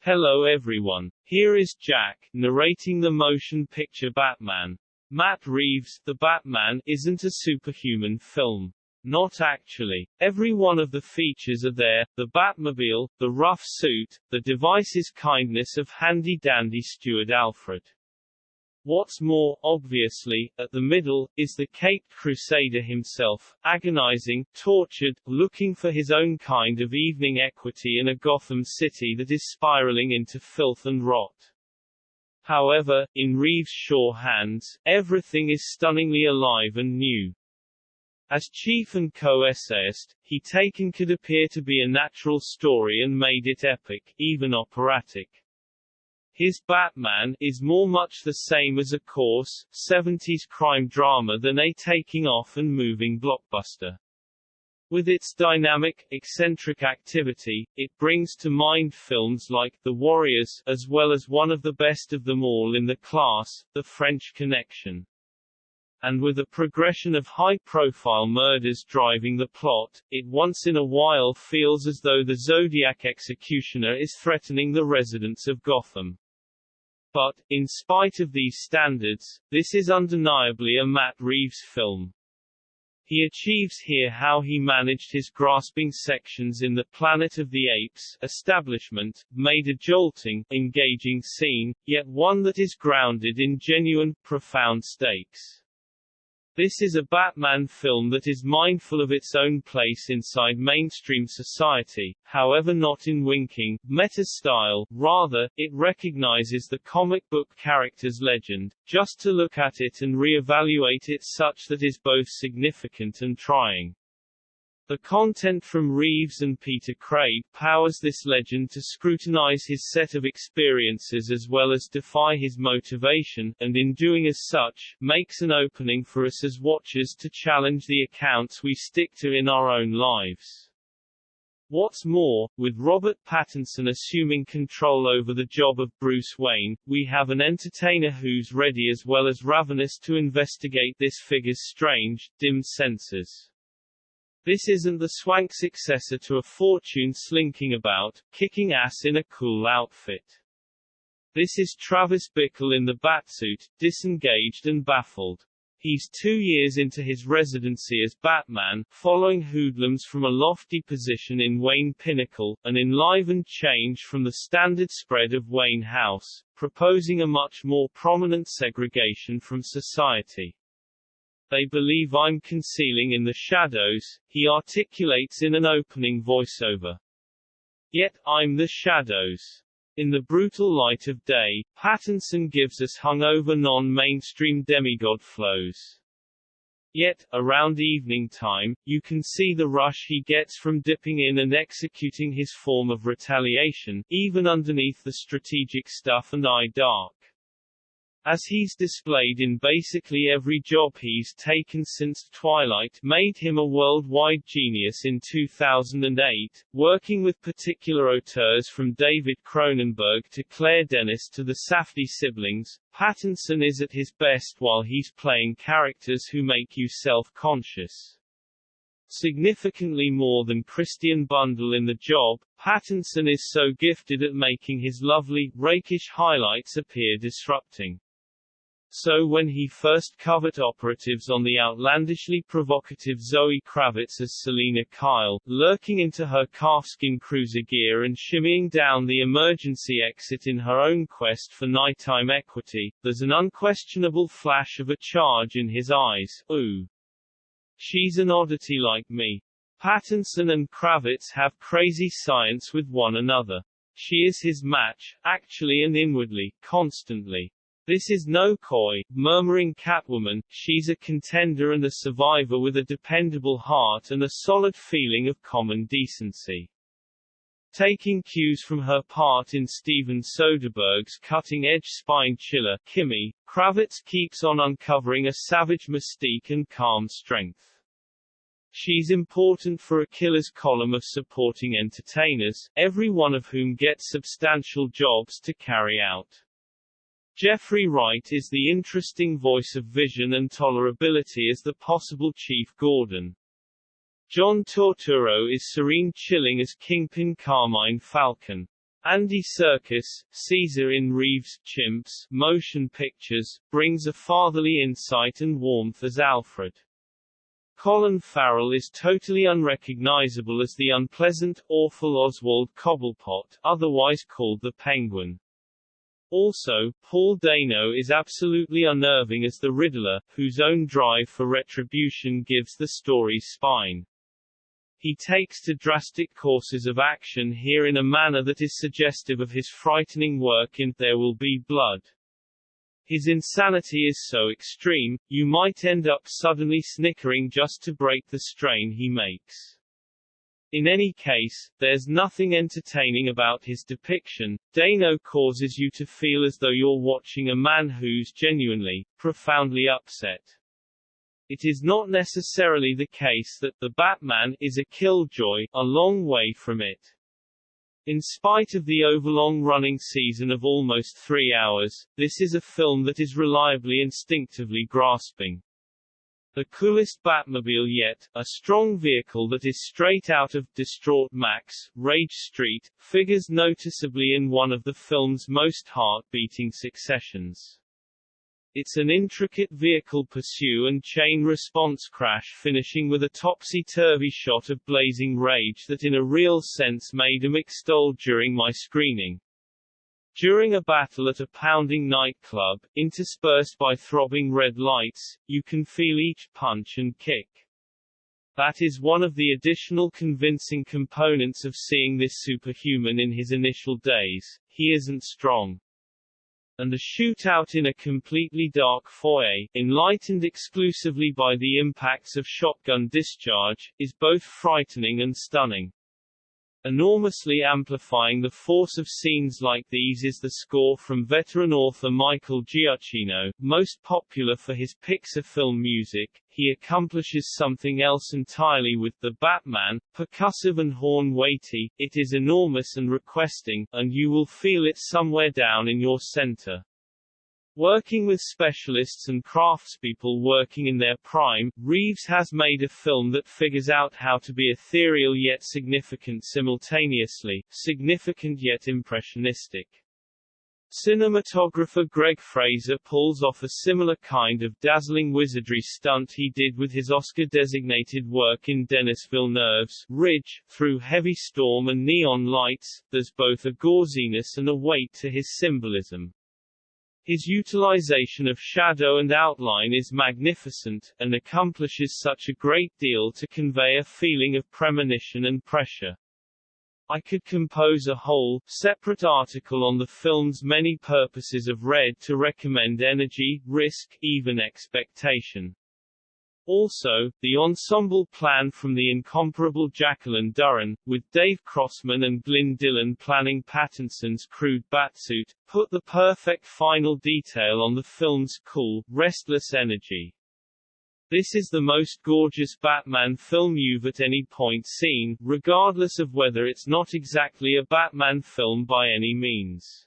Hello everyone. Here is Jack, narrating the motion picture Batman. Matt Reeves' The Batman isn't a superhuman film. Not actually. Every one of the features are there: the Batmobile, the rough suit, the device's kindness of handy-dandy Steward Alfred. What's more, obviously, at the middle, is the caped crusader himself, agonizing, tortured, looking for his own kind of evening equity in a Gotham City that is spiraling into filth and rot. However, in Reeves' sure hands, everything is stunningly alive and new. As chief and co-essayist, he taken could appear to be a natural story and made it epic, even operatic. His Batman is more much the same as a coarse, 70s crime drama than a taking off and moving blockbuster. With its dynamic, eccentric activity, it brings to mind films like The Warriors, as well as one of the best of them all in the class, The French Connection. And with a progression of high-profile murders driving the plot, it once in a while feels as though the Zodiac executioner is threatening the residents of Gotham. But, in spite of these standards, this is undeniably a Matt Reeves film. He achieves here how he managed his grasping sections in the Planet of the Apes establishment, made a jolting, engaging scene, yet one that is grounded in genuine, profound stakes. This is a Batman film that is mindful of its own place inside mainstream society, however not in winking, meta style. Rather, it recognizes the comic book character's legend, just to look at it and re-evaluate it such that is both significant and trying. The content from Reeves and Peter Craig powers this legend to scrutinize his set of experiences as well as defy his motivation, and in doing as such, makes an opening for us as watchers to challenge the accounts we stick to in our own lives. What's more, with Robert Pattinson assuming control over the job of Bruce Wayne, we have an entertainer who's ready as well as ravenous to investigate this figure's strange, dim senses. This isn't the swank successor to a fortune slinking about, kicking ass in a cool outfit. This is Travis Bickle in the Batsuit, disengaged and baffled. He's 2 years into his residency as Batman, following hoodlums from a lofty position in Wayne Pinnacle, an enlivened change from the standard spread of Wayne House, proposing a much more prominent segregation from society. "They believe I'm concealing in the shadows," he articulates in an opening voiceover. "Yet, I'm the shadows." In the brutal light of day, Pattinson gives us hungover non-mainstream demigod flows. Yet, around evening time, you can see the rush he gets from dipping in and executing his form of retaliation, even underneath the strategic stuff and eye dark. As he's displayed in basically every job he's taken since Twilight made him a worldwide genius in 2008, working with particular auteurs from David Cronenberg to Claire Denis to the Safdie siblings, Pattinson is at his best while he's playing characters who make you self-conscious. Significantly more than Christian Bundle in The Job, Pattinson is so gifted at making his lovely, rakish highlights appear disrupting. So when he first covered operatives on the outlandishly provocative Zoe Kravitz as Selina Kyle, lurking into her calfskin cruiser gear and shimmying down the emergency exit in her own quest for nighttime equity, there's an unquestionable flash of a charge in his eyes. Ooh. She's an oddity like me. Pattinson and Kravitz have crazy science with one another. She is his match, actually and inwardly, constantly. This is no coy, murmuring Catwoman, she's a contender and a survivor with a dependable heart and a solid feeling of common decency. Taking cues from her part in Steven Soderbergh's cutting-edge spine chiller, Kimmy, Kravitz keeps on uncovering a savage mystique and calm strength. She's important for a killer's column of supporting entertainers, every one of whom gets substantial jobs to carry out. Jeffrey Wright is the interesting voice of vision and tolerability as the possible Chief Gordon. John Turturro is serene chilling as Kingpin Carmine Falcon. Andy Serkis, Caesar in Reeves' Chimps motion pictures, brings a fatherly insight and warmth as Alfred. Colin Farrell is totally unrecognizable as the unpleasant, awful Oswald Cobblepot, otherwise called the Penguin. Also, Paul Dano is absolutely unnerving as the Riddler, whose own drive for retribution gives the story spine. He takes to drastic courses of action here in a manner that is suggestive of his frightening work in There Will Be Blood. His insanity is so extreme, you might end up suddenly snickering just to break the strain he makes. In any case, there's nothing entertaining about his depiction. Dano causes you to feel as though you're watching a man who's genuinely, profoundly upset. It is not necessarily the case that The BaTmAn is a killjoy, a long way from it. In spite of the overlong-running season of almost 3 hours, this is a film that is reliably instinctively grasping. The coolest Batmobile yet, a strong vehicle that is straight out of Distraught Max, Rage Street, figures noticeably in one of the film's most heart-beating successions. It's an intricate vehicle pursue and chain response crash finishing with a topsy-turvy shot of blazing rage that in a real sense made him extolled during my screening. During a battle at a pounding nightclub, interspersed by throbbing red lights, you can feel each punch and kick. That is one of the additional convincing components of seeing this superhuman in his initial days. He isn't strong. And a shootout in a completely dark foyer, enlightened exclusively by the impacts of shotgun discharge, is both frightening and stunning. Enormously amplifying the force of scenes like these is the score from veteran author Michael Giacchino. Most popular for his Pixar film music, he accomplishes something else entirely with The BaTmAn, percussive and horn-weighty. It is enormous and requesting, and you will feel it somewhere down in your center. Working with specialists and craftspeople working in their prime, Reeves has made a film that figures out how to be ethereal yet significant simultaneously, significant yet impressionistic. Cinematographer Greg Fraser pulls off a similar kind of dazzling wizardry stunt he did with his Oscar-designated work in Denis Villeneuve's Ridge. Through heavy storm and neon lights, there's both a gauziness and a weight to his symbolism. His utilization of shadow and outline is magnificent, and accomplishes such a great deal to convey a feeling of premonition and pressure. I could compose a whole, separate article on the film's many purposes of red to recommend energy, risk, even expectation. Also, the ensemble plan from the incomparable Jacqueline Duran, with Dave Crossman and Glyn Dillon planning Pattinson's crude batsuit, put the perfect final detail on the film's cool, restless energy. This is the most gorgeous BaTmAn film you've at any point seen, regardless of whether it's not exactly a BaTmAn film by any means.